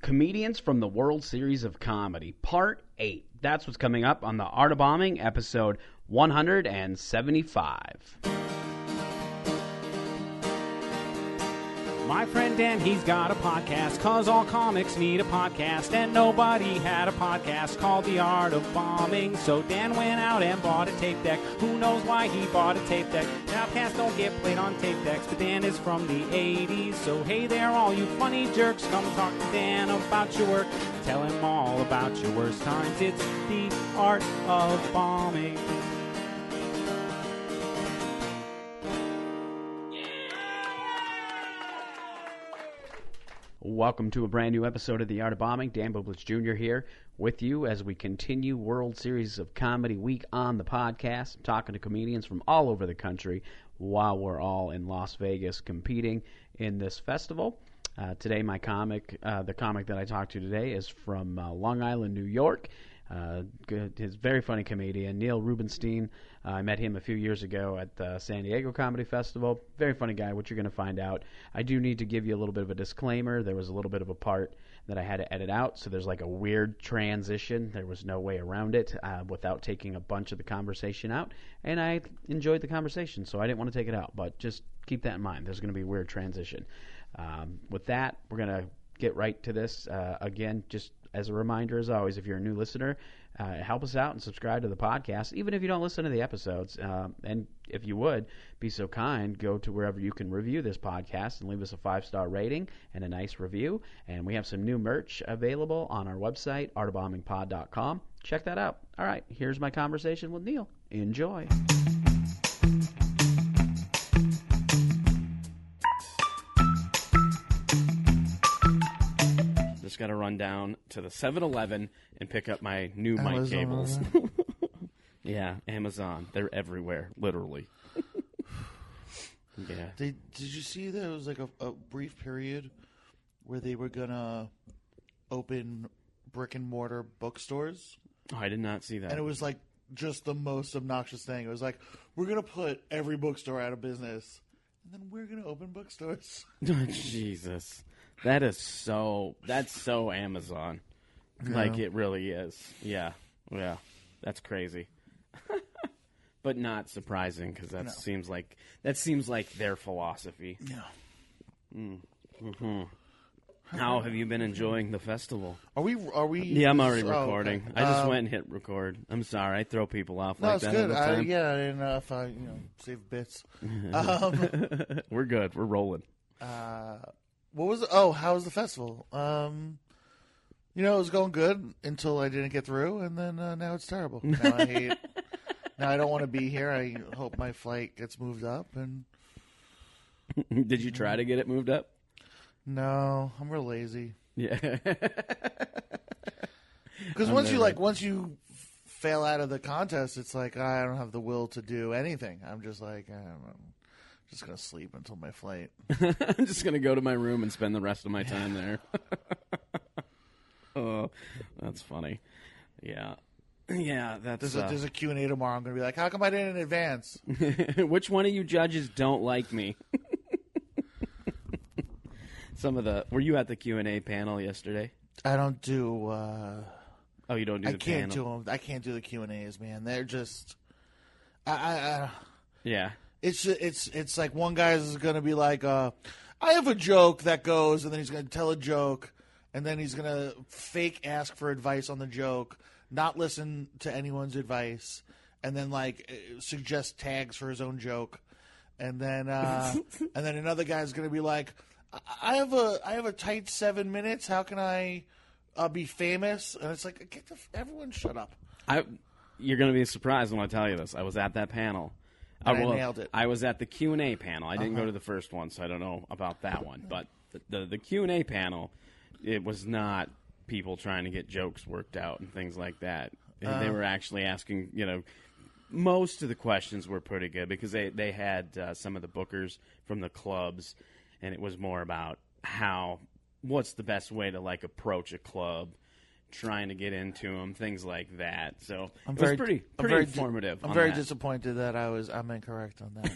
Comedians from the World Series of Comedy, Part 8. That's what's coming up on the Art of Bombing, episode 175. My friend Dan, he's got a podcast, 'cause all comics need a podcast, and nobody had a podcast called The Art of Bombing. So Dan went out and bought a tape deck. Who knows why he bought a tape deck? Podcasts don't get played on tape decks, but Dan is from the 80s. So hey there, all you funny jerks, come talk to Dan about your work. Tell him all about your worst times. It's The Art of Bombing. Welcome to a brand new episode of The Art of Bombing. Dan Bublitz Jr. here with you as we continue World Series of Comedy Week on the podcast, talking to comedians from all over the country while we're all in Las Vegas competing in this festival. Today, the comic that I talked to today is from Long Island, New York. He's a very funny comedian, Neil Rubenstein. I met him a few years ago at the San Diego Comedy Festival. Very funny guy, what you're going to find out. I do need to give you a little bit of a disclaimer. There was a little bit of a part that I had to edit out, so there's like a weird transition. There was no way around it without taking a bunch of the conversation out, and I enjoyed the conversation, so I didn't want to take it out, but just keep that in mind. There's going to be a weird transition. With that, we're going to get right to this. Again, just as a reminder, as always, if you're a new listener, help us out and subscribe to the podcast, even if you don't listen to the episodes. And if you would, be so kind, go to wherever you can review this podcast and leave us a 5-star rating and a nice review. And we have some new merch available on our website, artofbombingpod.com. Check that out. All right, here's my conversation with Neil. Enjoy. Just got to run down to the 7-Eleven and pick up my new mic cables. Yeah, Amazon. They're everywhere, literally. Yeah. Did you see there was like a brief period where they were going to open brick and mortar bookstores? Oh, I did not see that. And it was like just the most obnoxious thing. It was like, we're going to put every bookstore out of business, and then we're going to open bookstores. Jesus. That's so Amazon. Yeah. Like it really is. Yeah. That's crazy. But not surprising because seems like their philosophy. Yeah. Mm-hmm. How have you been enjoying the festival? Are we? Yeah, I'm already recording. Okay. I just went and hit record. I'm sorry, I throw people off like that. No, it's good. All the time. I didn't know if I save bits. We're good. We're rolling. What was? Oh, how was the festival? It was going good until I didn't get through, and then now it's terrible. Now I hate. Now I don't want to be here. I hope my flight gets moved up. And did you try to get it moved up? No, I'm real lazy. Yeah. Because once you fail out of the contest, it's like I don't have the will to do anything. I'm just like I'm just gonna sleep until my flight. I'm just gonna go to my room and spend the rest of my time there. Oh, that's funny. Yeah. Yeah, that's... There's a Q&A tomorrow. I'm going to be like, how come I didn't in advance? Which one of you judges don't like me? Were you at the Q&A panel yesterday? I don't do... Oh, you don't do the panel? I can't do the Q&As, man. They're just... Yeah. It's like one guy's going to be like, I have a joke that goes, and then he's going to tell a joke, and then he's going to fake ask for advice on the joke, not listen to anyone's advice, and then suggest tags for his own joke, and then another guy's going to be like, I have a tight 7 minutes. How can I be famous? And it's like, everyone shut up. You're going to be surprised when I tell you this. I was at that panel. I nailed it. I was at the Q&A panel. I didn't go to the first one, so I don't know about that one. But the Q&A panel, it was not people trying to get jokes worked out and things like that. They were actually asking, most of the questions were pretty good because they had some of the bookers from the clubs, and it was more about what's the best way to approach a club, trying to get into them, things like that. So it was pretty informative. I'm very disappointed that I'm incorrect on that.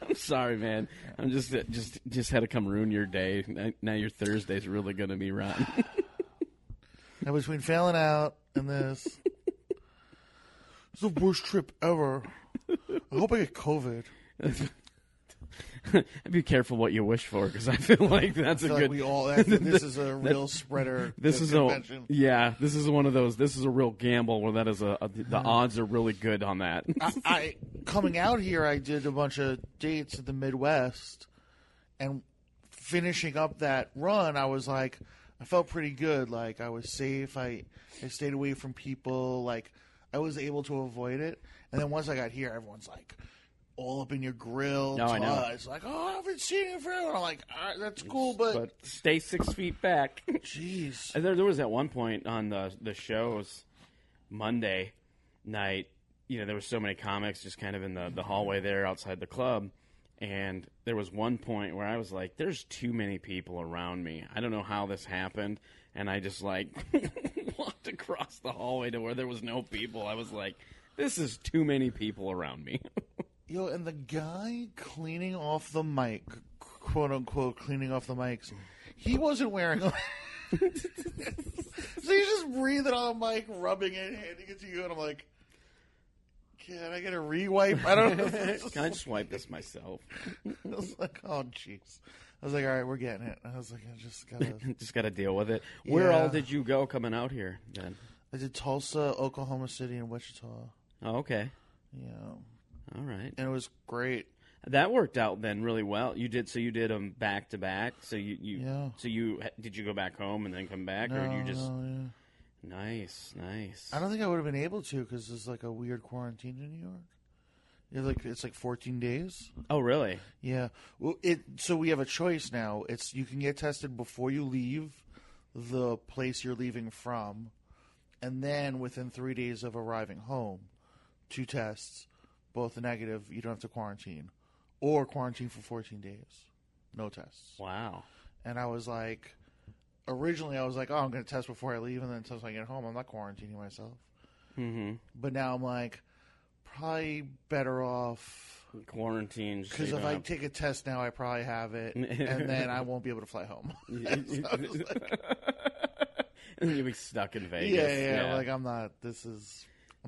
I'm sorry, man. I'm just had to come ruin your day. Now your Thursday's really going to be rotten. And between failing out and this, it's the worst trip ever. I hope I get COVID. Be careful what you wish for, because I feel like that's a good. This is a real spreader. This is convention. This is one of those. This is a real gamble where that is the odds are really good on that. I coming out here, I did a bunch of dates in the Midwest, and finishing up that run, I was like, I felt pretty good. Like I was safe. I stayed away from people. Like I was able to avoid it. And then once I got here, everyone's like, all up in your grill. No, I know. It's like, I haven't seen you forever. I'm like, all right, that's cool, but stay 6 feet back. Jeez. And there was at one point on the shows Monday night, there were so many comics just kind of in the hallway there outside the club, and there was one point where I was like, there's too many people around me. I don't know how this happened, and I just like walked across the hallway to where there was no people. I was like, this is too many people around me. Yo, and the guy cleaning off the mic, quote unquote, cleaning off the mics, he wasn't wearing a so he's just breathing on the mic, rubbing it, handing it to you, and I'm like, can I get a re-wipe? I don't know. Can I just wipe this myself? I was like, oh, jeez. I was like, all right, we're getting it. I was like, I just gotta... just gotta deal with it. Yeah. Where all did you go coming out here, then? I did Tulsa, Oklahoma City, and Wichita. Oh, okay. Yeah. All right. And it was great. That worked out then really well. You did them back to back. So did you go back home and then come back, or you just? No, yeah. Nice. I don't think I would have been able to because there's like a weird quarantine in New York. It's like 14 days. Oh, really? Yeah. Well, so we have a choice now. You can get tested before you leave the place you're leaving from, and then within 3 days of arriving home, 2 tests. Both negative, you don't have to quarantine. Or quarantine for 14 days. No tests. Wow. And I was like, originally I was like, I'm going to test before I leave, and then until I get home, I'm not quarantining myself. Mm-hmm. But now I'm like, probably better off quarantine. Because if I take a test now, I probably have it, and then I won't be able to fly home. And you'll be stuck in Vegas. Yeah. Like I'm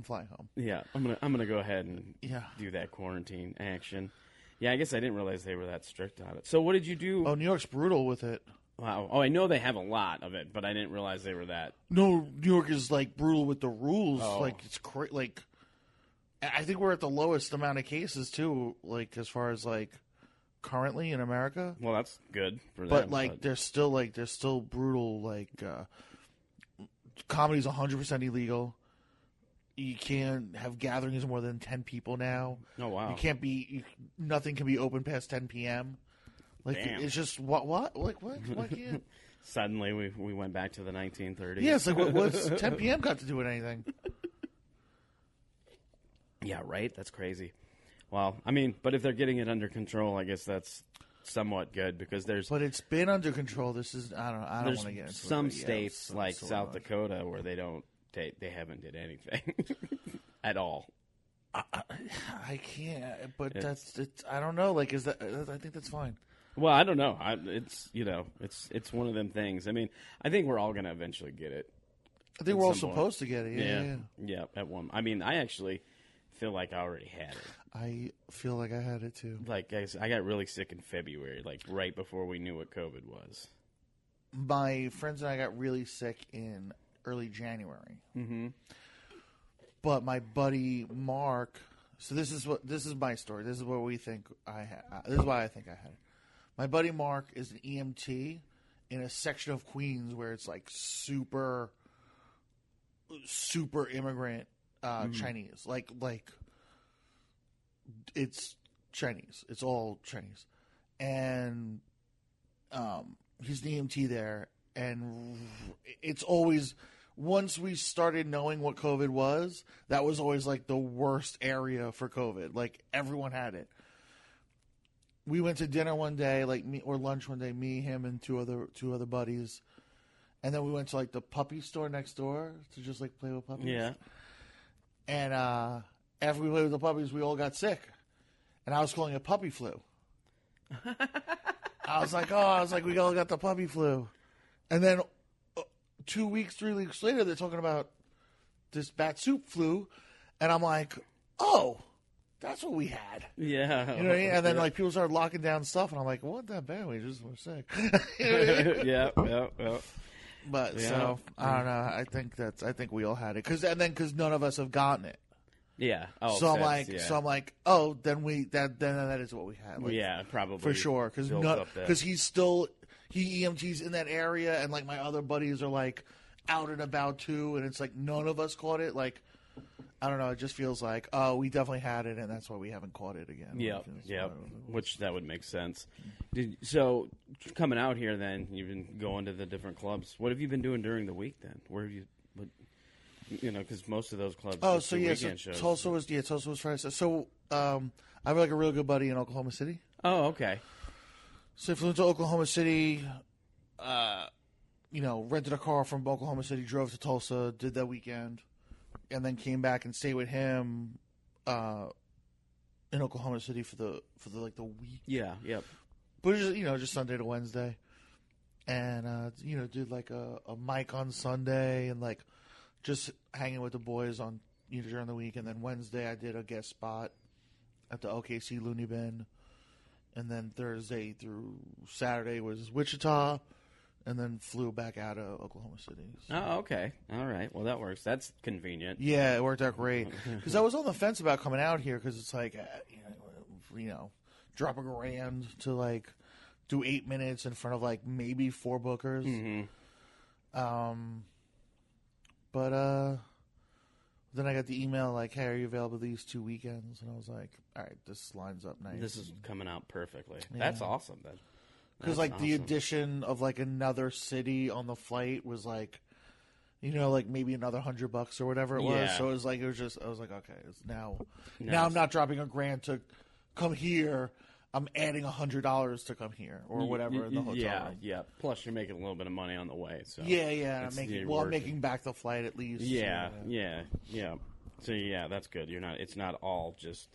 flying home. Yeah, I'm gonna go ahead and do that quarantine action. Yeah, I guess I didn't realize they were that strict on it. So what did you do? Oh, New York's brutal with it. Wow. Oh, I know they have a lot of it, but I didn't realize they were that. No, New York is like brutal with the rules. Oh. Like it's like I think we're at the lowest amount of cases too. Like as far as like currently in America. Well, that's good for them. But like they're still brutal. Like comedy's 100% illegal. You can't have gatherings of more than 10 people now. Oh, wow. Nothing can be open past 10 p.m. Like, damn. It's just, what? Like, what? Why can't? Suddenly we went back to the 1930s. Yeah, it's like, what's 10 p.m. got to do with anything? Yeah, right? That's crazy. Well, I mean, but if they're getting it under control, I guess that's somewhat good because there's... But it's been under control. This is, I don't want to get into some states like South Dakota where they don't... They haven't did anything at all. I can't, but I don't know. Like, I think that's fine. Well, I don't know. It's one of them things. I mean, I think we're all going to eventually get it. I think we're all supposed to get it. Yeah. At one. I mean, I actually feel like I already had it. I feel like I had it too. Like, I got really sick in February, like right before we knew what COVID was. My friends and I got really sick in early January. Mm-hmm. But my buddy Mark, so this is my story. This is what we think I had. This is why I think I had it. My buddy Mark is an EMT in a section of Queens where it's like super immigrant Chinese. Like it's Chinese. It's all Chinese. And he's an EMT there, and it's always, once we started knowing what COVID was, that was always like the worst area for COVID. Like everyone had it. We went to dinner one day, or lunch one day, me, him, and two other buddies, and then we went to like the puppy store next door to just like play with puppies. Yeah. And after we played with the puppies, we all got sick, and I was calling it puppy flu. I was like, we all got the puppy flu. And then 2 weeks, 3 weeks later, they're talking about this bat soup flu, and I'm like, oh, that's what we had. Yeah. You know what I mean? And then like people started locking down stuff, and I'm like, what that bad? We just were sick. Yeah. But Yeah. so I don't know. I think we all had it because none of us have gotten it. Yeah. Oh, So I'm like, oh, then that is what we had. Like, yeah, probably for sure. built up that. Because he EMTs in that area, and like my other buddies are like out and about too, and it's like none of us caught it. Like, I don't know. It just feels like, oh, we definitely had it, and that's why we haven't caught it again. Yeah. Which that would make sense. So coming out here, then you've been going to the different clubs. What have you been doing during the week then? Where have you? Because most of those clubs. Oh, so yeah, shows. Tulsa was Friday. So I have like a real good buddy in Oklahoma City. Oh, okay. So I flew to Oklahoma City. Rented a car from Oklahoma City, drove to Tulsa, did that weekend, and then came back and stayed with him in Oklahoma City for the week. Yeah. Yep. But it was just Sunday to Wednesday, and did like a mic on Sunday and like just hanging with the boys on during the week, and then Wednesday I did a guest spot at the OKC Looney Bin, and then Thursday through Saturday was Wichita. And then flew back out of Oklahoma City. So. Oh, okay. All right. Well, that works. That's convenient. Yeah, it worked out great. Because I was on the fence about coming out here because it's like, drop $1,000 to like do 8 minutes in front of like maybe 4 bookers. Mm-hmm. But then I got the email like, hey, are you available these 2 weekends? And I was like, all right, this lines up nice. This is coming out perfectly. Yeah. That's awesome. Because like the addition of like another city on the flight was like, like maybe another $100 or whatever it was. Yeah. So it was like I was like, okay, now I'm not dropping $1,000 to come here. I'm adding $100 to come here or whatever in the hotel room. Yeah. Plus you're making a little bit of money on the way. So yeah. I'm making back the flight at least. Yeah. So yeah, that's good. It's not all just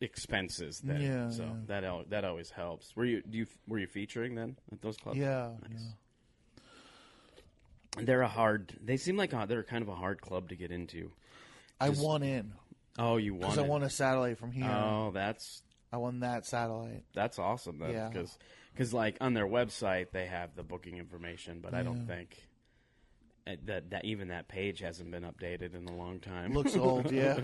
expenses then. Yeah. So that always helps. Were you featuring then at those clubs? Yeah. Nice. They seem like they're kind of a hard club to get into. I won in. Oh, you won. Because I won a satellite from here. Oh, I won that satellite. That's awesome. Then, yeah. Because like on their website they have the booking information, but I don't think that even that page hasn't been updated in a long time. Looks old, yeah.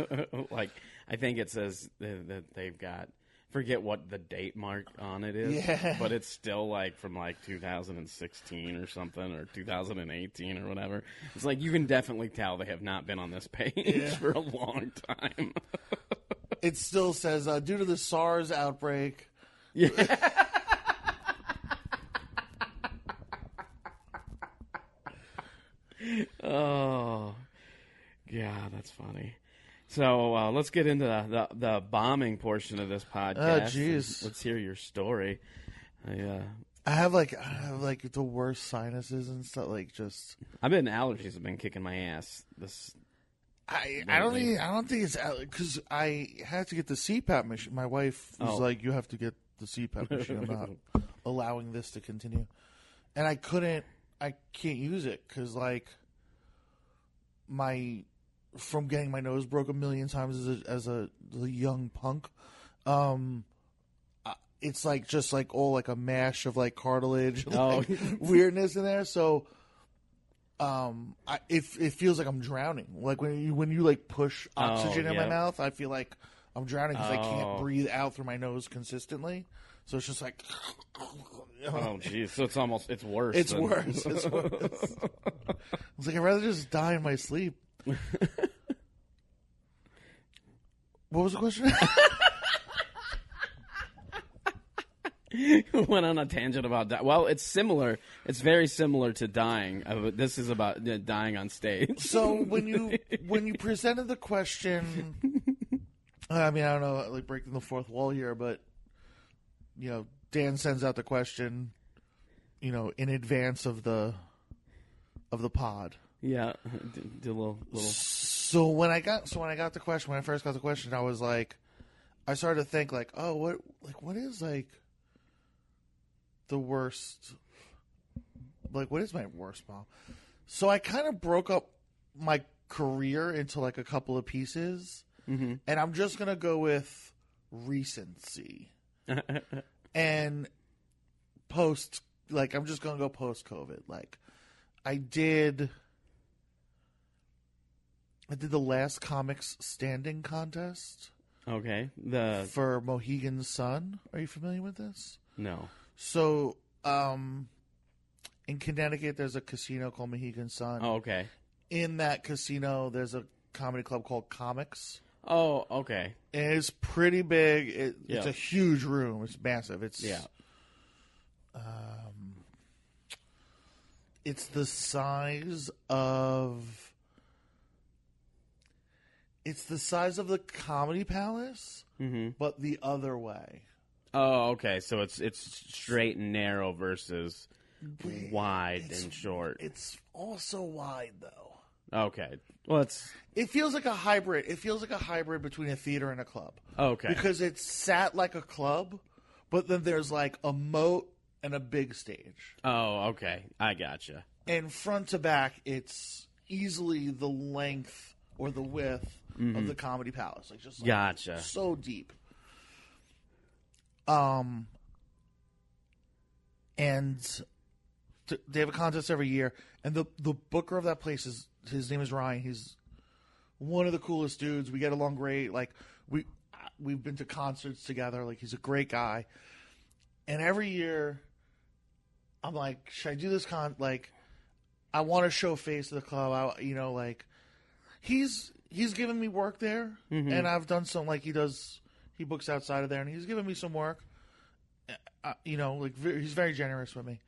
Like I think it says that they've got, forget what the date mark on it is, but it's still like from like 2016 or something, or 2018 or whatever. It's like you can definitely tell they have not been on this page for a long time. It still says due to the SARS outbreak. Yeah. Oh, yeah, that's funny. So let's get into the bombing portion of this podcast. Oh, jeez. Let's hear your story. I have the worst sinuses and stuff. Like just, allergies have been kicking my ass. I don't think it's because I had to get the CPAP machine. My wife was like, "You have to get the CPAP machine. I'm not allowing this to continue," and I can't use it because like from getting my nose broke a million times as a young punk, it's like just like all like a mash of like cartilage, like, weirdness in there. So, it feels like I'm drowning. Like when you like push oxygen in my mouth, I feel like I'm drowning because I can't breathe out through my nose consistently. So it's just like, oh jeez. So it's worse. It's worse. It's worse. It's like I'd rather just die in my sleep. What was the question? Went on a tangent about that. Well, it's similar. It's very similar to dying. This is about dying on stage. So when you presented the question, I mean, I don't know, like breaking the fourth wall here, but Dan sends out the question, in advance of the pod. Yeah, do a little. So when I got the question, when I first got the question, I was like, I started to think like, oh, what is like the worst? Like, what is my worst bomb? So I kind of broke up my career into like a couple of pieces, and I'm just gonna go with recency and post. Like I'm just gonna go post COVID. Like I did the last comics standing contest. Okay. For Mohegan Sun. Are you familiar with this? No. So, in Connecticut, there's a casino called Mohegan Sun. Oh, okay. In that casino, there's a comedy club called Comics. Oh, okay. And it's pretty big. It's a huge room. It's massive. It's it's the size of the Comedy Palace, but the other way. Oh, okay. So it's straight and narrow versus wide and short. It's also wide though. Okay. Well, it feels like a hybrid. It feels like a hybrid between a theater and a club. Okay. Because it's sat like a club, but then there's like a moat and a big stage. Oh, okay. I gotcha. And front to back, it's easily the length or the width of the Comedy Palace. Like just gotcha. So deep. And they have a contest every year, and the booker of that place his name is Ryan. He's one of the coolest dudes. We get along great. Like we've been to concerts together. Like he's a great guy. And every year, I'm like, should I do this like, I want to show face to the club. He's given me work there, and I've done some like he books outside of there, and he's given me some work. He's very generous with me,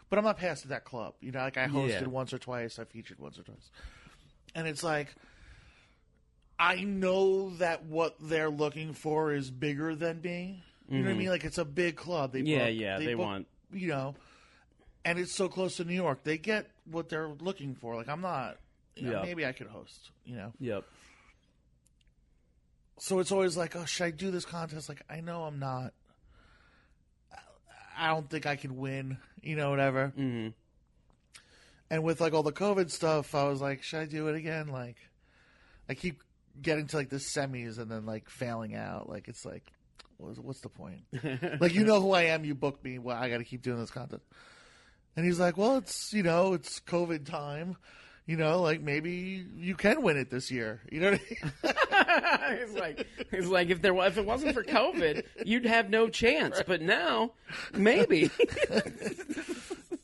but I'm not past to that club. Like I hosted once or twice, I featured once or twice, and it's like I know that what they're looking for is bigger than me. You know what I mean? Like it's a big club. They want and it's so close to New York. They get what they're looking for. Like I'm not. Maybe I could host. Yep. So it's always like, oh, should I do this contest? Like, I know I'm not. I don't think I can win, whatever. Mm-hmm. And with, like, all the COVID stuff, I was like, should I do it again? Like, I keep getting to, like, the semis and then, like, failing out. Like, it's like, what's the point? Like, who I am. You booked me. Well, I got to keep doing this contest. And he's like, well, it's, it's COVID time. Like maybe you can win it this year. You know what I mean? He's like, if it wasn't for COVID, you'd have no chance. But now, maybe.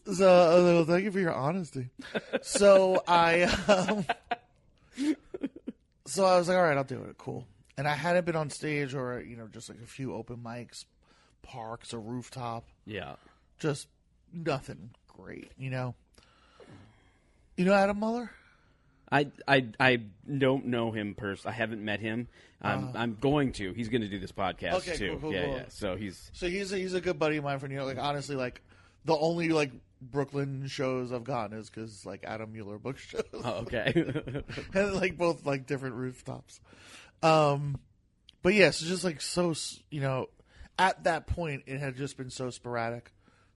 So, thank you for your honesty. So I was like, all right, I'll do it. Cool. And I hadn't been on stage or just like a few open mics, parks, or rooftop. Yeah. Just nothing great. You know Adam Muller? I don't know him personally. I haven't met him. I'm going to. He's going to do this podcast too. Cool. Yeah. So he's a good buddy of mine from New York. Like honestly, like the only like Brooklyn shows I've gotten is because like Adam Mueller book shows. Oh, okay. And like both like different rooftops. But yeah, so just like so at that point it had just been so sporadic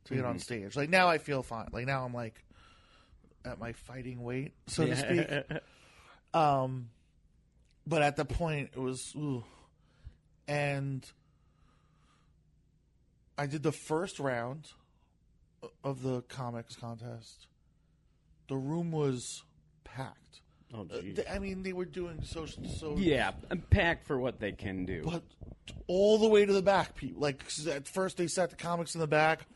to get on stage. Like now I feel fine. Like now I'm like at my fighting weight, so to speak. But at the point it was, and I did the first round of the comics contest. The room was packed. Oh, geez. I mean, they were doing so. Yeah, I'm packed for what they can do. But all the way to the back, people. Like at first, they sat the comics in the back.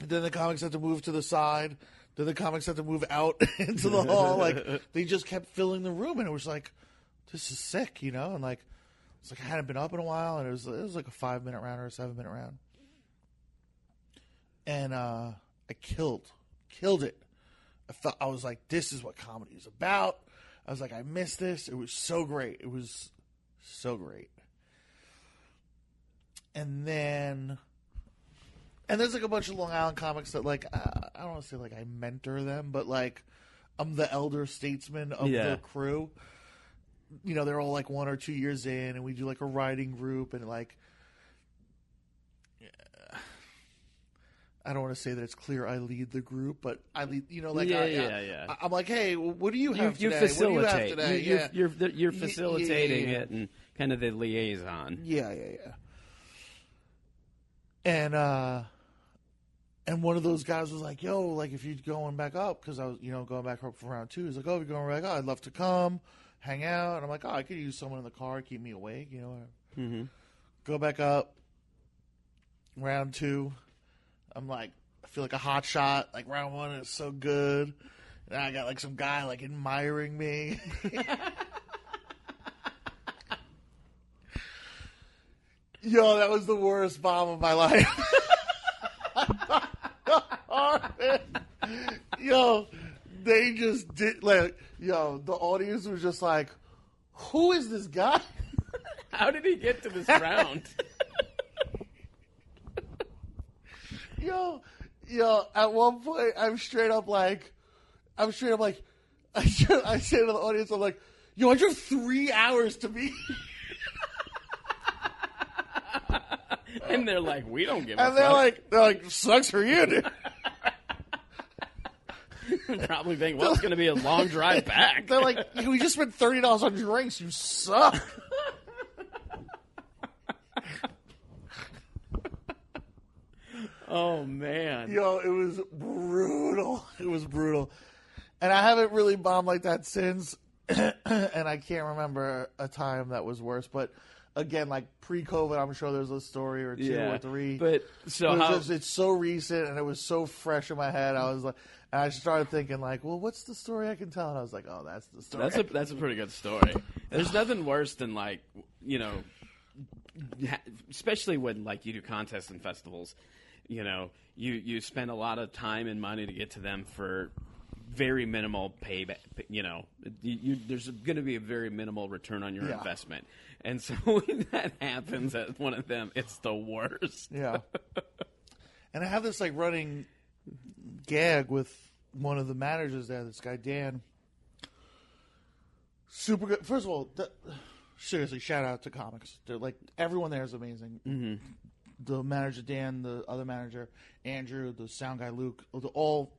And then the comics had to move to the side. Then the comics had to move out into the hall. Like they just kept filling the room, and it was like, this is sick, And like it's like I hadn't been up in a while, and it was like a 5-minute round or a 7-minute round. And I killed it. I was like, this is what comedy is about. I was like, I missed this. It was so great. It was so great. And there's like a bunch of Long Island comics that like, I don't want to say like I mentor them, but like I'm the elder statesman of the crew. They're all like 1 or 2 years in, and we do like a writing group, and like, I don't want to say that it's clear I lead the group, but I lead. I'm like, hey, what do you have today? You facilitate. What do you have today? You're facilitating it and kind of the liaison. Yeah. And one of those guys was like, yo, like if you're going back up, because I was, going back up for round 2. He's like, oh, if you're going back up, I'd love to come, hang out. And I'm like, oh, I could use someone in the car, keep me awake, Mm-hmm. Go back up, round 2. I'm like, I feel like a hot shot. Like round 1 is so good. And I got like some guy like admiring me. Yo, that was the worst bomb of my life. Yo, they just did like, the audience was just like, who is this guy? How did he get to this round? Yo, at one point, I'm straight up like, I say to the audience, I'm like, yo, I drove 3 hours to be here. And they're like, we don't give a And fuck. they're like, sucks for you, dude. Probably think, well, it's going to be a long drive back. They're like, we just spent $30 on drinks. You suck. Oh, man. Yo, it was brutal. It was brutal. And I haven't really bombed like that since. And I can't remember a time that was worse. But again, like pre-COVID, I'm sure there's a story or 2 or 3. But so it's so recent and it was so fresh in my head. I was like, and I started thinking like, well, what's the story I can tell? And I was like, oh, that's the story. That's a pretty good story. There's nothing worse than like, especially when like you do contests and festivals, you spend a lot of time and money to get to them for very minimal payback. There's going to be a very minimal return on your investment. And so when that happens at one of them, it's the worst. Yeah. And I have this like running gag with one of the managers there, this guy Dan. Super good. First of all, seriously, shout out to comics. They're like, everyone there is amazing. Mm-hmm. The manager Dan, the other manager Andrew, the sound guy Luke, they're all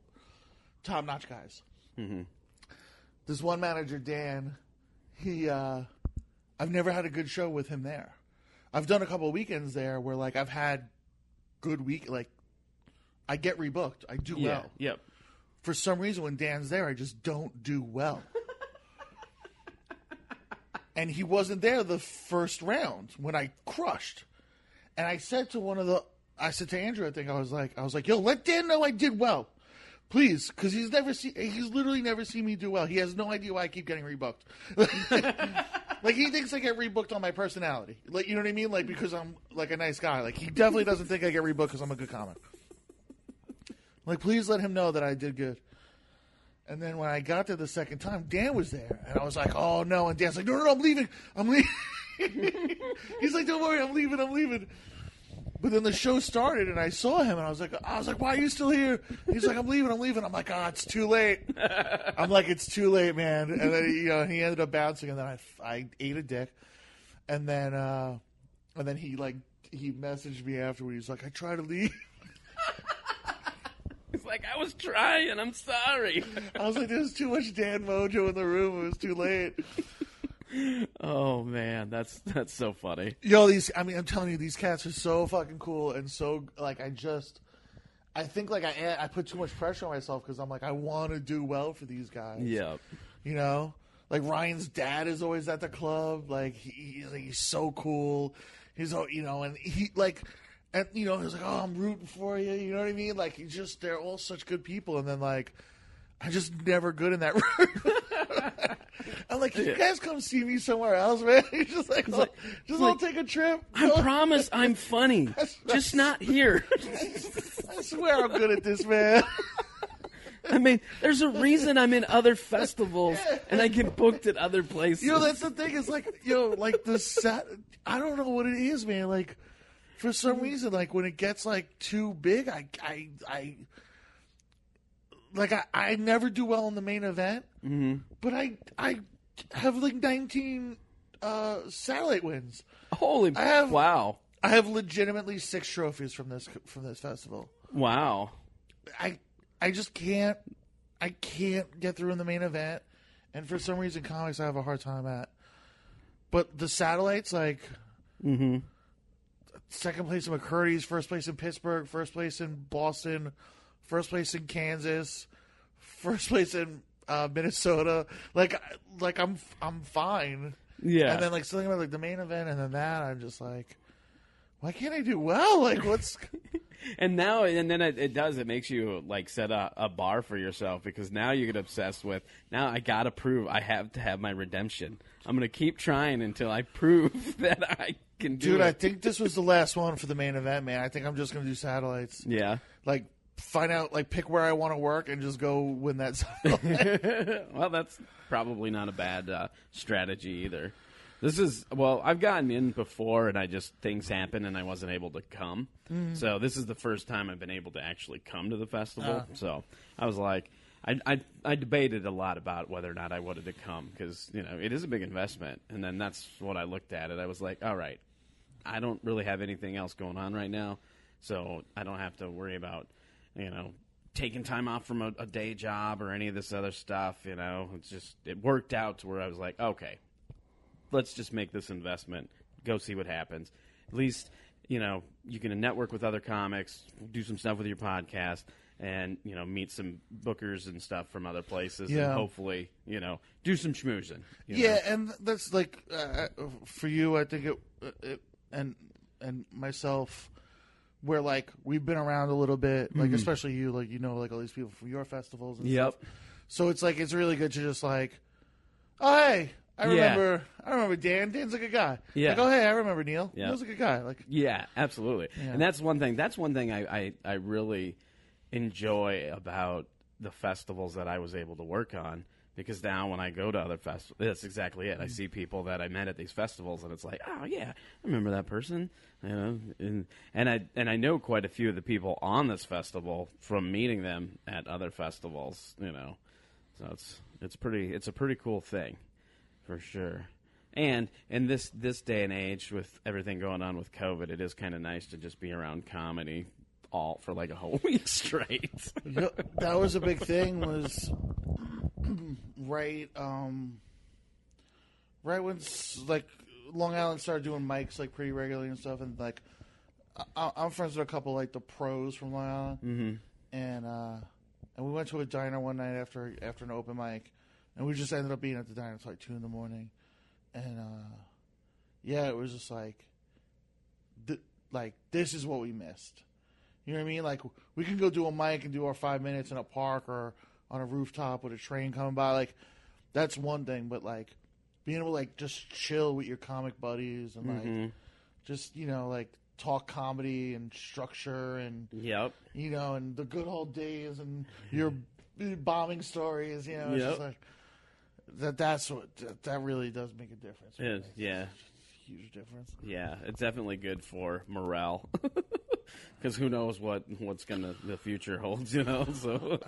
top-notch guys. Mm-hmm. This one manager Dan, I've never had a good show with him there. I've done a couple of weekends there where like I've had good week, like I get rebooked. I do well. Yep. For some reason, when Dan's there, I just don't do well. And he wasn't there the first round when I crushed. And I said to to Andrew, I think I was like, yo, let Dan know I did well, please, because he's literally never seen me do well. He has no idea why I keep getting rebooked. Like he thinks I get rebooked on my personality, like you know what I mean, like because I'm like a nice guy. Like he definitely doesn't think I get rebooked because I'm a good comic. Like please let him know that I did good. And then when I got there the second time, Dan was there, and I was like, "Oh no!" And Dan's like, "No, I'm leaving. I'm leaving." He's like, "Don't worry, I'm leaving." But then the show started, and I saw him, and I was like, "Why are you still here?" He's like, "I'm leaving." I'm like, "Oh, it's too late." I'm like, "It's too late, man." And then he ended up bouncing, and then I ate a dick, and then he messaged me afterwards. He's like, "I tried to leave." It's like, I was trying. I'm sorry. I was like, there's too much Dan Mojo in the room. It was too late. Oh, man. That's so funny. Yo, I'm telling you, these cats are so fucking cool. And so, like, I think, like, I put too much pressure on myself because I'm like, I want to do well for these guys. Yeah. Like, Ryan's dad is always at the club. Like, he's so cool. He's, and he, like... And, he was like, oh, I'm rooting for you. You know what I mean? Like, they're all such good people. And then, like, I'm just never good in that room. I'm like, you guys come see me somewhere else, man. He's just like, I'll take a trip. I promise I'm funny. Just not here. I swear I'm good at this, man. I mean, there's a reason I'm in other festivals and I get booked at other places. That's the thing. It's like, like the set. I don't know what it is, man. Like, for some reason, like when it gets like too big, I never do well in the main event. Mm-hmm. But I have like 19 satellite wins. Wow! I have legitimately 6 trophies from this festival. Wow. I just can't get through in the main event, and for some reason comics I have a hard time at. But the satellites, like second place in McCurdy's, first place in Pittsburgh, first place in Boston, first place in Kansas, first place in Minnesota. Like I'm fine. Yeah. And then like something about like the main event and then that, I'm just like, why can't I do well? Like what's And then it makes you like set a bar for yourself, because now you get obsessed with, now I gotta prove I have to have my redemption. I'm gonna keep trying until I prove that I can do it. Dude, I think this was the last one for the main event, man. I think I'm just gonna do satellites. Yeah. Like find out, like pick where I want to work and just go win that satellite. Well, that's probably not a bad strategy either. I've gotten in before, and things happen, and I wasn't able to come. So this is the first time I've been able to actually come to the festival. So I was like, I debated a lot about whether or not I wanted to come, because it is a big investment. And then that's what I looked at it. I was like, all right, I don't really have anything else going on right now, so I don't have to worry about taking time off from a day job or any of this other stuff. It worked out to where I was like, okay, let's just make this investment, go see what happens. At least, you can network with other comics, do some stuff with your podcast, and, meet some bookers and stuff from other places, and hopefully, do some schmoozing. Yeah, and that's like, for you, I think it and myself, where, like, we've been around a little bit, like, especially you, like, like, all these people from your festivals and stuff. So it's, like, it's really good to just, like, oh, hey, I remember Dan. Dan's a good guy. Yeah. Like, oh, hey, I remember Neil. Yeah. Neil's a good guy. Like, yeah, absolutely. Yeah. And that's one thing I really enjoy about the festivals that I was able to work on, because now when I go to other festivals, that's exactly it. I see people that I met at these festivals, and it's like, oh yeah, I remember that person, and I know quite a few of the people on this festival from meeting them at other festivals, so it's a pretty cool thing, for sure. And in this day and age, with everything going on with COVID, it is kind of nice to just be around comedy all for like a whole week straight. That was a big thing. Was right when like Long Island started doing mics like pretty regularly and stuff, and like I'm friends with a couple like the pros from Long Island, and we went to a diner one night after an open mic, and we just ended up being at the diner until like 2 a.m, and yeah, it was just like this is what we missed. You know what I mean? Like, we can go do a mic and do our 5 minutes in a park or on a rooftop with a train coming by. Like, that's one thing. But, like, being able to, like, just chill with your comic buddies and, like, just, like, talk comedy and structure and, and the good old days and your bombing stories, It's just like, that really does make a difference. Yeah. Huge difference. Yeah, it's definitely good for morale. Because who knows what's the future holds, So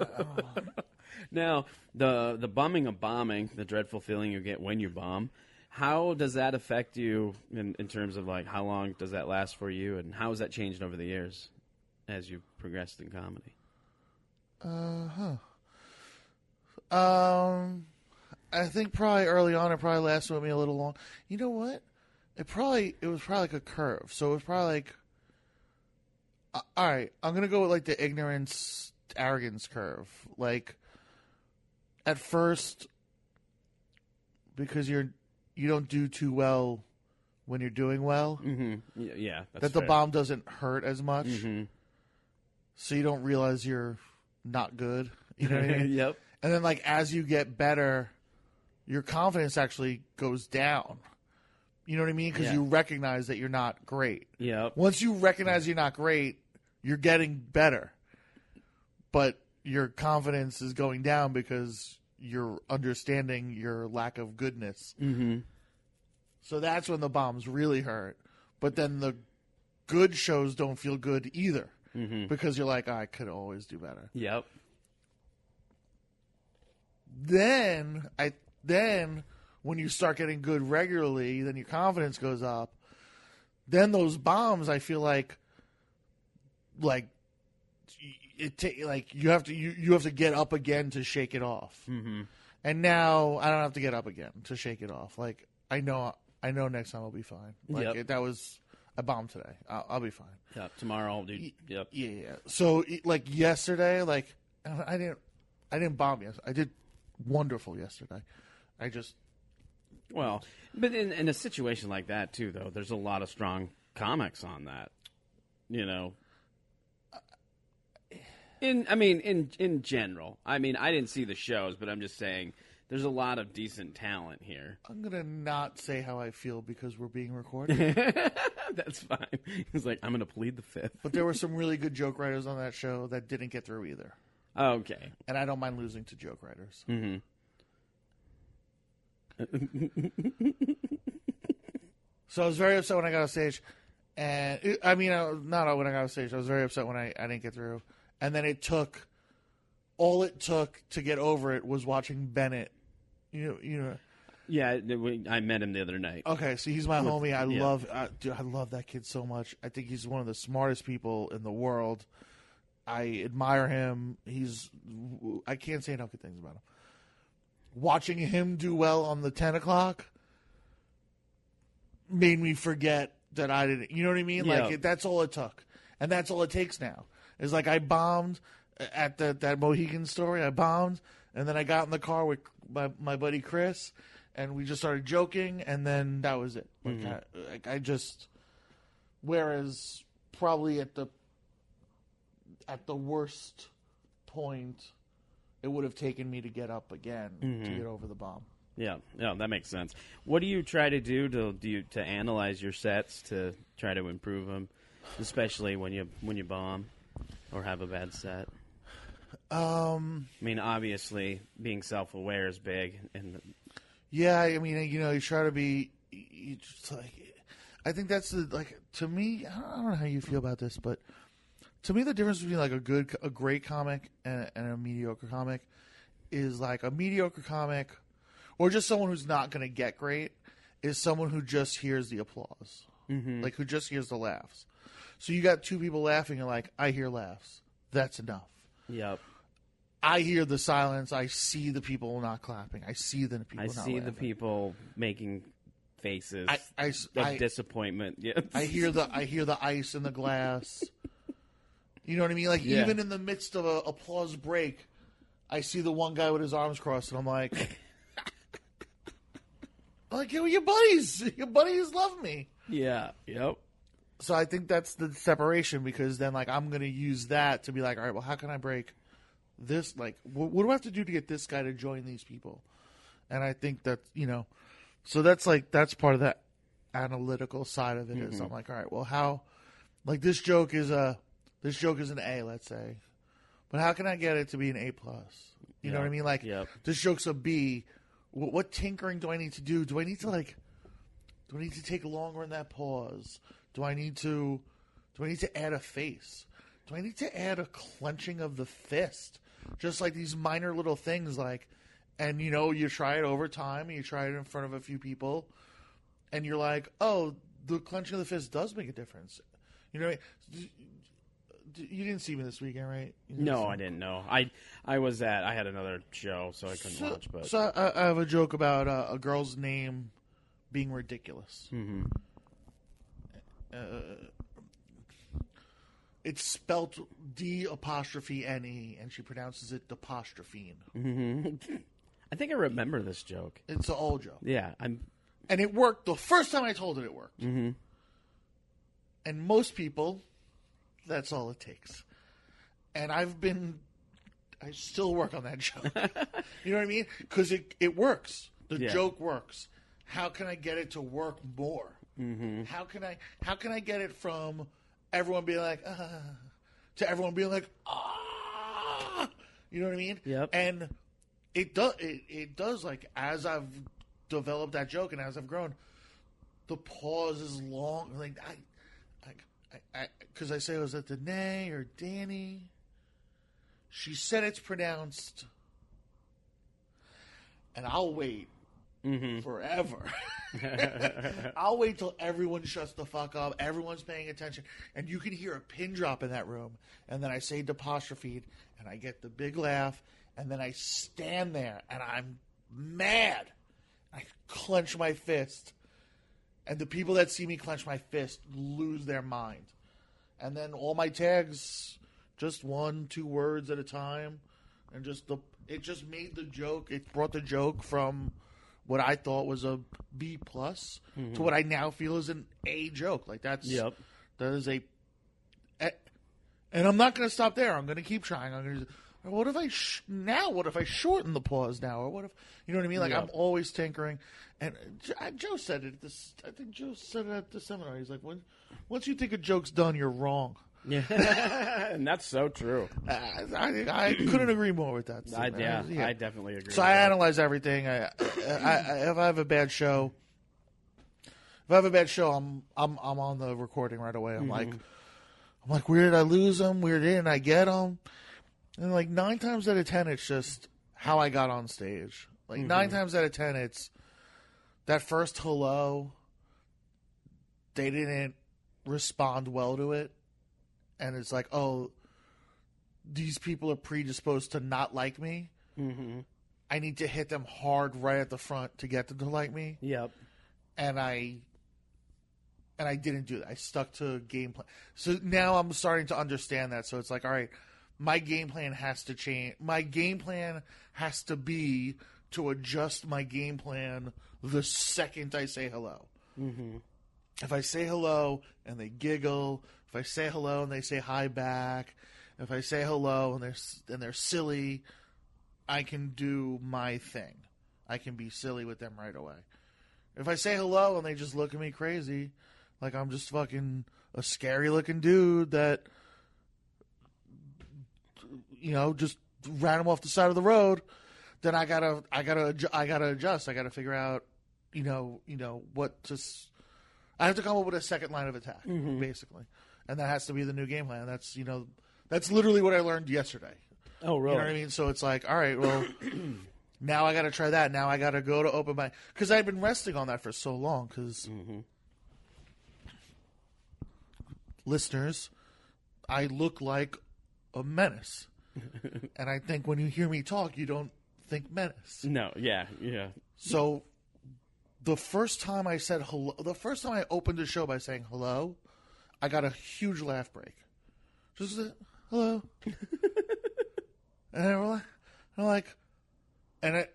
now the bumming of bombing, the dreadful feeling you get when you bomb, how does that affect you in terms of like how long does that last for you, and how has that changed over the years as you've progressed in comedy? I think probably early on it probably lasted with me a little long. You know what? It was probably like a curve. So it was probably like, all right, I'm going to go with like the ignorance, arrogance curve. Like, at first, because you don't do too well when you're doing well. Mm-hmm. Yeah, that's the bomb doesn't hurt as much. Mm-hmm. So you don't realize you're not good. You know what I mean? Yep. And then, like, as you get better, your confidence actually goes down. You know what I mean? Because you recognize that you're not great. Yep. Once you recognize you're not great, you're getting better. But your confidence is going down because you're understanding your lack of goodness. Mm-hmm. So that's when the bombs really hurt. But then the good shows don't feel good either. Mm-hmm. Because you're like, I could always do better. Yep. Then when you start getting good regularly, then your confidence goes up. Then those bombs, I feel like you have to get up again to shake it off. Mm-hmm. And now I don't have to get up again to shake it off. Like I know next time I'll be fine. Like that was a bomb today. I'll be fine. Yeah, tomorrow I'll do. Yep. Yeah. So like yesterday, like I didn't bomb yesterday. I did wonderful yesterday. Well, but in a situation like that too, though, there's a lot of strong comics on that. You know. In general, I mean, I didn't see the shows, but I'm just saying there's a lot of decent talent here. I'm gonna not say how I feel because we're being recorded. That's fine. He's like, I'm gonna plead the fifth. But there were some really good joke writers on that show that didn't get through either. Okay. And I don't mind losing to joke writers. Mm-hmm. So I was very upset when I got off stage, and not when I got off stage. I was very upset when I didn't get through. And then all it took to get over it was watching Bennett. You know. Yeah, I met him the other night. Okay, so he's my homie. I love that kid so much. I think he's one of the smartest people in the world. I admire him. I can't say enough good things about him. Watching him do well on the 10 o'clock made me forget that I didn't. You know what I mean? Yeah. Like that's all it took, and that's all it takes now. It's like I bombed at that Mohegan story. I bombed, and then I got in the car with my buddy Chris, and we just started joking, and then that was it. Like I just, whereas probably at the worst point, it would have taken me to get up again to get over the bomb. Yeah, that makes sense. What do you try to do to analyze your sets to try to improve them, especially when you bomb or have a bad set? I mean, obviously, being self-aware is big, and yeah, I mean, you try to be. I think that's to me. I don't know how you feel about this, but to me, the difference between like a great comic and a mediocre comic is like a mediocre comic, or just someone who's not going to get great, is someone who just hears the applause, like who just hears the laughs. So you got two people laughing, and like, I hear laughs. That's enough. Yep. I hear the silence. I see the people not clapping. I see the people. The people making faces of disappointment. Yes. I hear the ice in the glass. You know what I mean? Like even in the midst of a applause break, I see the one guy with his arms crossed, and I'm like, your buddies love me. Yeah. Yep. So I think that's the separation, because then like I'm gonna use that to be like, all right, well, how can I break this? Like, what do I have to do to get this guy to join these people? And I think that so that's part of that analytical side of it. Is I'm like, all right, well, how, like this joke is an A, let's say, but how can I get it to be an A plus? You know what I mean? Like this joke's a B. What tinkering do I need to do? Do I need to take longer in that pause? Do I need to add a face? Do I need to add a clenching of the fist? Just like these minor little things, like, and you try it over time, and you try it in front of a few people, and you're like, oh, the clenching of the fist does make a difference. You know what I mean? You didn't see me this weekend, right? No, I didn't know. I had another show, so I couldn't watch. But so I have a joke about a girl's name being ridiculous. Mm-hmm. It's spelt D''N', and she pronounces it d'apostrophe. Mm-hmm. I think I remember this joke. It's an old joke. Yeah, and it worked the first time I told it worked. Mm-hmm. And most people, that's all it takes. And I still work on that joke. You know what I mean? Because it works. The joke works. How can I get it to work more? Mm-hmm. How can I get it from everyone being like to everyone being like you know what I mean? Yep. And it does like, as I've developed that joke and as I've grown, the pause is long. Like I because I say, was it Danae or Danny? She said it's pronounced, and I'll wait forever. I'll wait till everyone shuts the fuck up, everyone's paying attention, and you can hear a pin drop in that room, and then I say apostrophe, and I get the big laugh, and then I stand there, and I'm mad. I clench my fist, and the people that see me clench my fist lose their mind. And then all my tags, just 1-2 words at a time, and it just made the joke. It brought the joke from what I thought was a B plus to what I now feel is an A joke. Like that is a, and I'm not going to stop there. I'm going to keep trying. I'm going to. What if I shorten the pause now, or what if you know what I mean? Like I'm always tinkering. And Joe said it. I think Joe said it at the seminar. He's like, once you think a joke's done, you're wrong. Yeah, and that's so true. I couldn't agree more with that. I definitely agree. So I analyze everything. If I have a bad show, I'm on the recording right away. I'm like, where did I lose them? Where didn't I get them? And like 9 times out of 10, it's just how I got on stage. Like 9 times out of 10, it's that first hello. They didn't respond well to it. And it's like, oh, these people are predisposed to not like me. Mm-hmm. I need to hit them hard right at the front to get them to like me. Yep. And I didn't do that. I stuck to game plan. So now I'm starting to understand that. So it's like, all right, my game plan has to change. My game plan has to be to adjust my game plan the second I say hello. Mm-hmm. If I say hello and they giggle, if I say hello and they say hi back, if I say hello and they're silly, I can do my thing. I can be silly with them right away. If I say hello and they just look at me crazy, like I'm just fucking a scary looking dude that, you know, just ran him off the side of the road, then I gotta adjust. I gotta figure out, you know what to. I have to come up with a second line of attack, basically, and that has to be the new game plan. That's literally what I learned yesterday. Oh, really? You know what I mean? So it's like, all right, well, now I got to try that. Now I got to go to open mic because I've been resting on that for so long. Because listeners, I look like a menace, and I think when you hear me talk, you don't think menace. No, yeah. So the first time I said hello, the first time I opened the show by saying hello, I got a huge laugh break. Just hello. And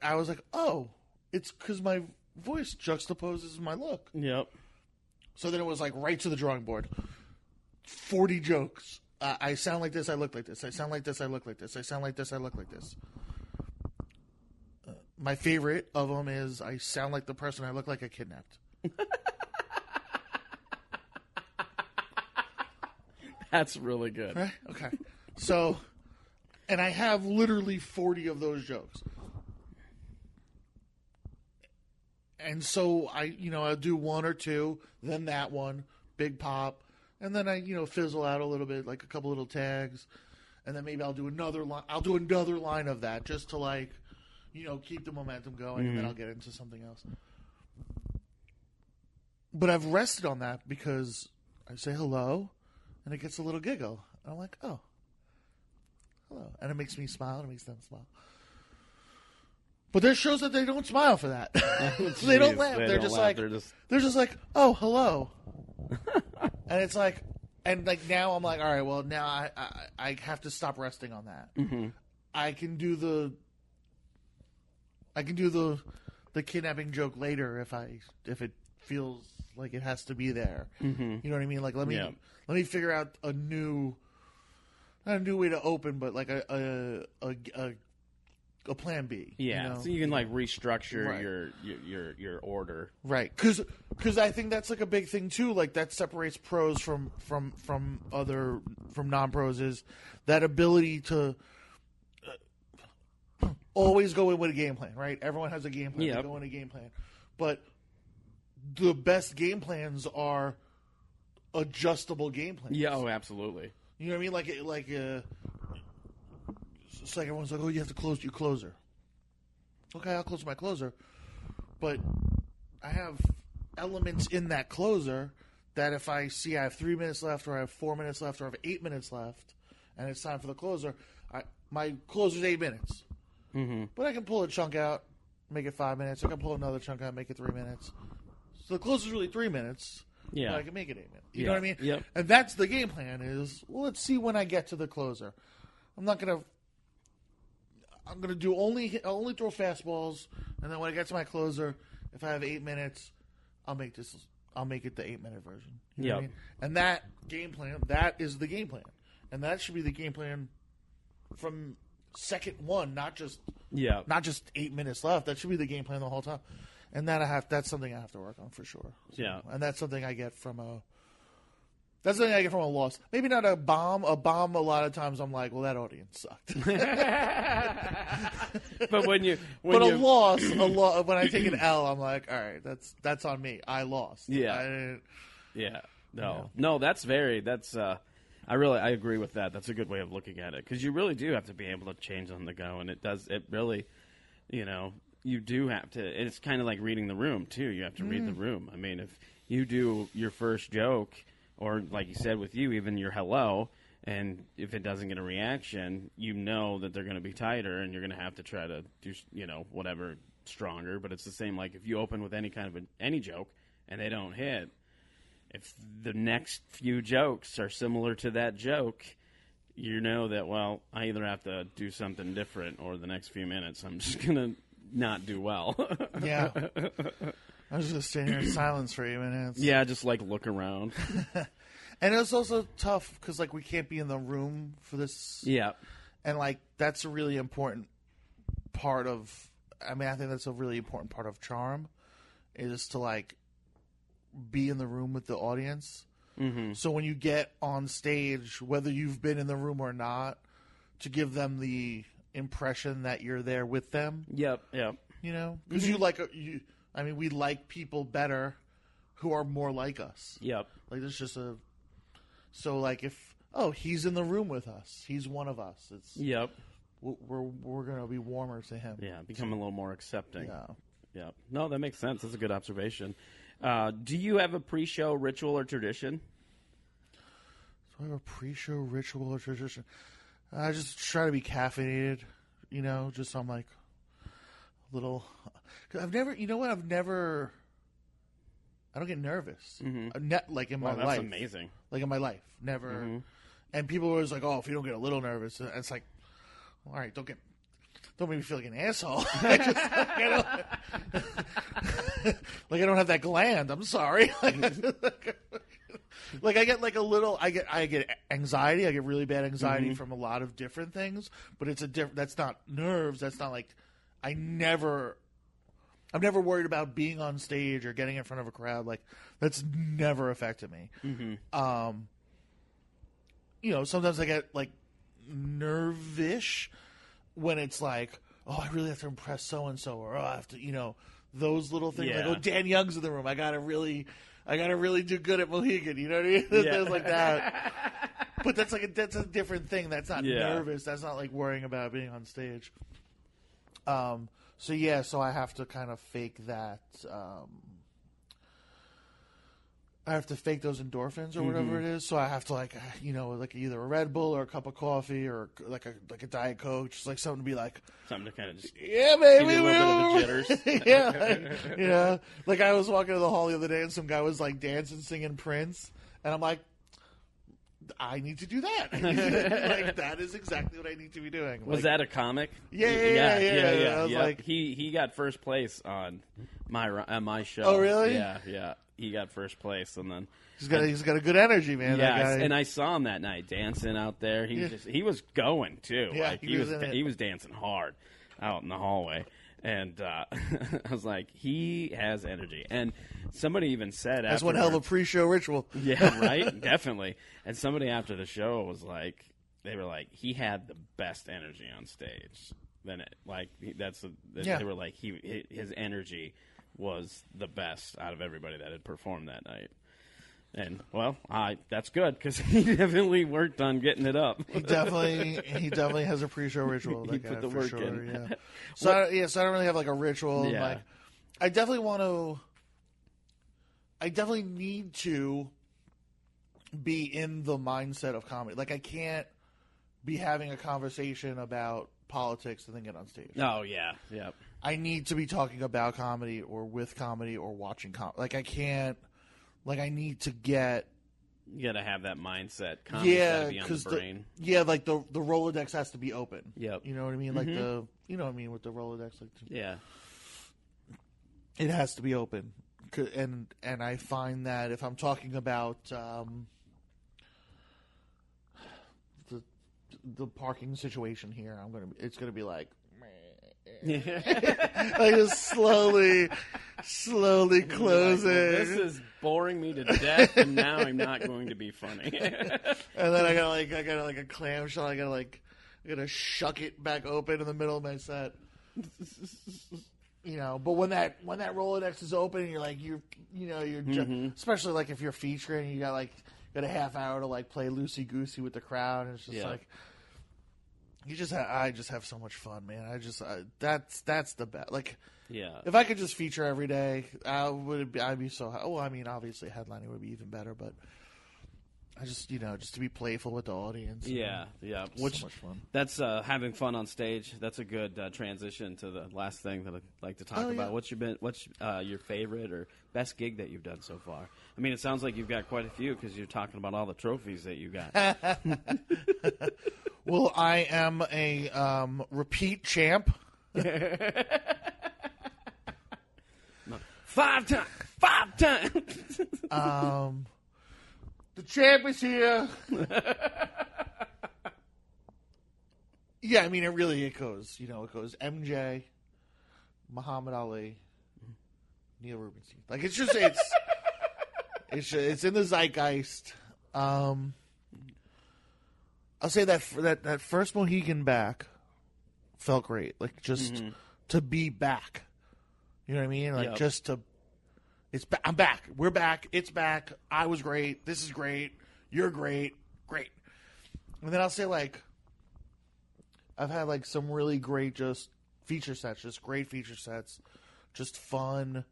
I was like, oh, it's because my voice juxtaposes my look. Yep. So then it was like right to the drawing board. 40 jokes. I sound like this, I look like this. I sound like this, I look like this. I sound like this, I look like this. My favorite of them is I sound like the person I look like I kidnapped. That's really good. Right? Okay. So, and I have literally 40 of those jokes. And so I'll do one or two, then that one, big pop, and then I, fizzle out a little bit, like a couple little tags, and then maybe I'll do another line. I'll do another line of that just to keep the momentum going, and then I'll get into something else. But I've rested on that because I say hello, and it gets a little giggle. And I'm like, oh, hello. And it makes me smile, and it makes them smile. But there's shows that they don't smile for that. They don't laugh. They're just like, oh, hello. And it's like, now I'm like, all right, well, now I have to stop resting on that. Mm-hmm. I can do the kidnapping joke later if it feels like it has to be there. Mm-hmm. You know what I mean? Like let me figure out not a new way to open, but like a plan B. Yeah, so you can restructure your order. Right, because I think that's like a big thing too. Like that separates pros from non-pros is that ability to always go in with a game plan. Right, everyone has a game plan. Yep. They go in a game plan, but the best game plans are adjustable game plans. Yeah, oh, absolutely. You know what I mean? It's like everyone's like, oh, you have to close your closer. Okay, I'll close my closer. But I have elements in that closer that if I see I have 3 minutes left, or I have 4 minutes left, or I have 8 minutes left, and it's time for the closer, my closer's 8 minutes. Mm-hmm. But I can pull a chunk out, make it 5 minutes. I can pull another chunk out, make it 3 minutes. So the closer's really 3 minutes. Yeah. But I can make it 8 minutes. You know what I mean? Yep. And that's the game plan is, well, let's see when I get to the closer. I'm going to do only throw fastballs, and then when I get to my closer, if I have 8 minutes, I'll make it the 8 minute version. You know what I mean? And that game plan, that is the game plan. And that should be the game plan from second one, not just 8 minutes left. That should be the game plan the whole time. And that's something I have to work on for sure. So, Yeah. And that's something I get from a loss. Maybe not a bomb. A bomb, a lot of times I'm like, well, that audience sucked. But when a loss, when I take an L, I'm like, all right, that's on me. I lost. Yeah. I agree with that. That's a good way of looking at it, because you really do have to be able to change on the go, and it really, you do have to. It's kind of like reading the room too. You have to read the room. I mean, if you do your first joke, or like you said with you, even your hello, and if it doesn't get a reaction, you know that they're going to be tighter, and you're going to have to try to do whatever stronger. But it's the same like if you open with any kind of any joke and they don't hit. If the next few jokes are similar to that joke, you know that, well, I either have to do something different, or the next few minutes I'm just going to not do well. Yeah. I was just going to stand here in silence for 8 minutes. Yeah, just look around. And it's also tough because we can't be in the room for this. Yeah. And that's a really important part of, I think that's a really important part of charm, is to be in the room with the audience. Mm-hmm. So when you get on stage, whether you've been in the room or not, to give them the impression that you're there with them. Yep. Because we like people better who are more like us. Yep. There's just if he's in the room with us, he's one of us. It's Yep. We're gonna be warmer to him. Yeah, become a little more accepting. Yeah. Yeah. No, that makes sense. That's a good observation. Do you have a pre-show ritual or tradition? So I have a pre-show ritual or tradition. I just try to be caffeinated, just so I'm a little. Cause I've never, I don't get nervous. Mm-hmm. In my life. That's amazing. In my life, never. Mm-hmm. And people are always like, "Oh, if you don't get a little nervous," it's like, all right, don't make me feel like an asshole. I don't have that gland. I'm sorry. I get I get anxiety. I get really bad anxiety from a lot of different things. But it's that's not nerves. That's not I'm never worried about being on stage or getting in front of a crowd. That's never affected me. Mm-hmm. Sometimes I get nervish when it's I really have to impress so and so, or I have to, those little things. Yeah. Dan Young's in the room. I gotta really do good at Mohegan. You know what I mean? Things like that. But that's that's a different thing. That's not nervous. That's not worrying about being on stage. So I have to kind of fake that. I have to fake those endorphins or whatever it is. So I have to either a Red Bull or a cup of coffee or a Diet Coke, just something to be something to kind of just yeah, baby, give you a little bit of the jitters. Yeah, I was walking to the hall the other day and some guy was dancing, singing Prince, and I'm like, I need to do that. That is exactly what I need to be doing. Was that a comic? Yeah. I was he got first place on my show. Oh, really? Yeah. He got first place, and then he's got a good energy, man. Yeah, that guy. And I saw him that night dancing out there. He was going too. Yeah, he was dancing hard out in the hallway, and I was like, he has energy. And somebody even said that's one hell of a pre-show ritual. Yeah, right, definitely. And somebody after the show was like, they were like, he had the best energy on stage. Then they were like, his energy was the best out of everybody that had performed that night. And, well, that's good, because he definitely worked on getting it up. He definitely has a pre-show ritual. He put the work in. Yeah. So I don't really have a ritual. Yeah. I definitely want to. definitely need to be in the mindset of comedy. Like, I can't be having a conversation about politics and then get on stage. Oh, yeah. Yep. I need to be talking about comedy or with comedy or watching comedy. Like, I can't, like, I need to get... You got to have that mindset. Comedy's got to be on the brain. Like, the Rolodex has to be open. Yep. You know what I mean? Like, you know what I mean with the Rolodex? Like, yeah. It has to be open. And I find that if I'm talking about the parking situation here, it's gonna be like like just slowly close it. This is boring me to death, and now I'm not going to be funny. And then I got a clamshell. I gotta shuck it back open in the middle of my set. You know, but when that Rolodex is open, and you're especially like if you're featuring, you got a half hour to like play loosey goosey with the crowd, and it's just like I just have so much fun, man. That's the best. Like, yeah, if I could just feature every day, I'd be so. Well, I mean, obviously headlining would be even better, but I just just to be playful with the audience. Yeah. Which so much fun. That's having fun on stage. That's a good transition to the last thing that I'd like to talk about. What's your favorite or best gig that you've done so far? I mean, it sounds like you've got quite a few because you're talking about all the trophies that you got. Well, I am a repeat champ. 5 times. The champ is here. Yeah, I mean, it goes MJ, Muhammad Ali, Neil Rubenstein. Like, it's in the zeitgeist. I'll say that first Mohegan back felt great. Like, just to be back. You know what I mean? Like, just to... I'm back. We're back. It's back. I was great. This is great. You're great. Great. And then I'll say, like, I've had, like, some really great just feature sets. Just great feature sets. Just fun.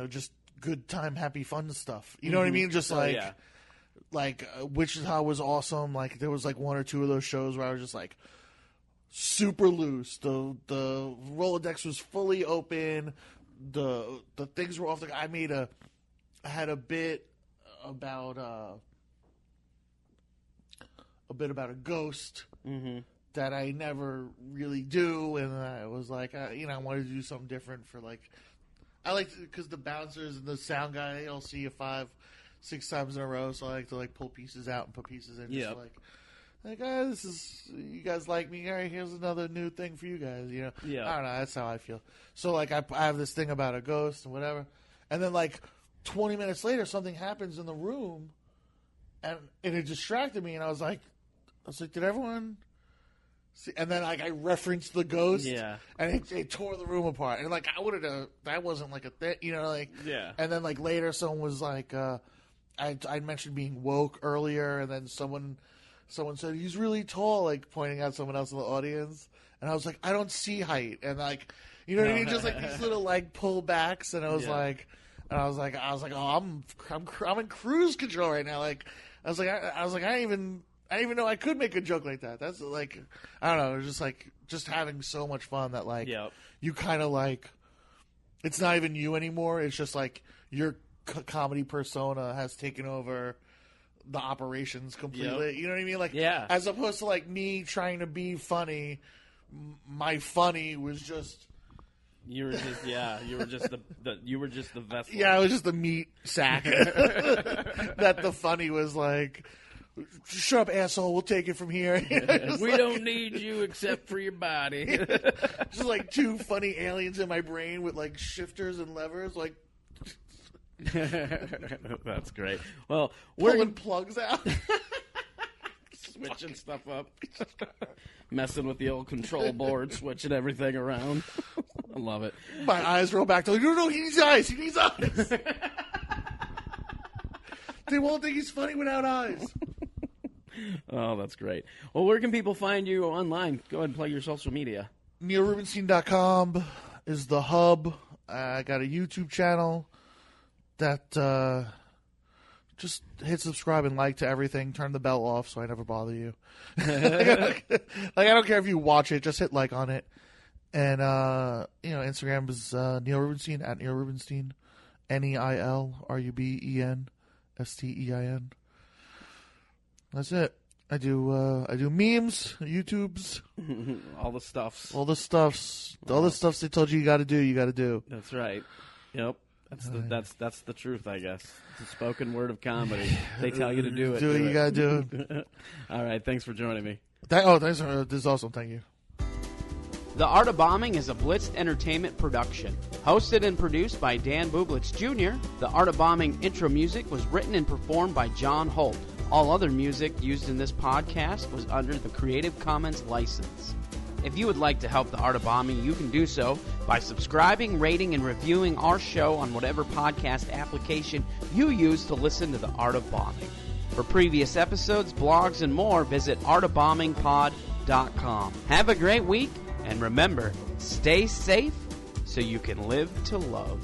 Just good time, happy, fun stuff. You know what I mean? Just like Wichita was awesome. Like, there was, like, one or two of those shows where I was just, like, super loose. The Rolodex was fully open. The things were off. I had a bit about a ghost that I never really do, and I was like, I wanted to do something different for like. I like because the bouncers and the sound guy, I'll see you 5-6 times in a row, so I like to like pull pieces out and put pieces in. Just this is, you guys like me. All right, here's another new thing for you guys. I don't know. That's how I feel. So like I have this thing about a ghost and whatever, and then like 20 minutes later, something happens in the room, and it distracted me, and I was like, did everyone? See? And then like I referenced the ghost, and it tore the room apart. And like I would have, that wasn't like a thing, And then like later, someone was like, I mentioned being woke earlier, and then someone said he's really tall, like pointing out someone else in the audience, and I was like, I don't see height, and like, you know what I mean, just like these little like pullbacks, and I was like, oh, I'm in cruise control right now, like, I was like, I didn't even know I could make a joke like that. That's like, I don't know, it was just having so much fun that like, you kind of like, it's not even you anymore. It's just like your comedy persona has taken over the operations completely. You know what I mean? Like, as opposed to like me trying to be funny, my funny was just. You were just the vessel. Yeah, I was just the meat sack. That the funny was like, shut up, asshole. We'll take it from here. We don't need you except for your body. Just like two funny aliens in my brain with like shifters and levers, like. That's great. Well, we're pulling plugs out, switching stuff up, messing with the old control board, switching everything around. I love it. My eyes roll back. They're like, no, he needs eyes. He needs eyes. They won't think he's funny without eyes. Oh, that's great. Well, where can people find you online? Go ahead and plug your social media. NeilRubenstein.com is the hub. I got a YouTube channel that just hit subscribe and like to everything. Turn the bell off so I never bother you. Like I don't care if you watch it, just hit like on it. And Instagram is Neil Rubenstein at Neil Rubenstein, NeilRubenstein. That's it. I do memes, YouTubes, all the stuffs. All the stuffs they told you got to do. You got to do. That's right. Yep. That's the truth, I guess. It's a spoken word of comedy. They tell you to do it. Do it. You got to do it. All right. Thanks for joining me. Thanks. This is awesome. Thank you. The Art of Bombing is a Blitz Entertainment production. Hosted and produced by Dan Bublitz Jr., The Art of Bombing intro music was written and performed by John Holt. All other music used in this podcast was under the Creative Commons license. If you would like to help The Art of Bombing, you can do so by subscribing, rating, and reviewing our show on whatever podcast application you use to listen to The Art of Bombing. For previous episodes, blogs, and more, visit artofbombingpod.com. Have a great week, and remember, stay safe so you can live to love.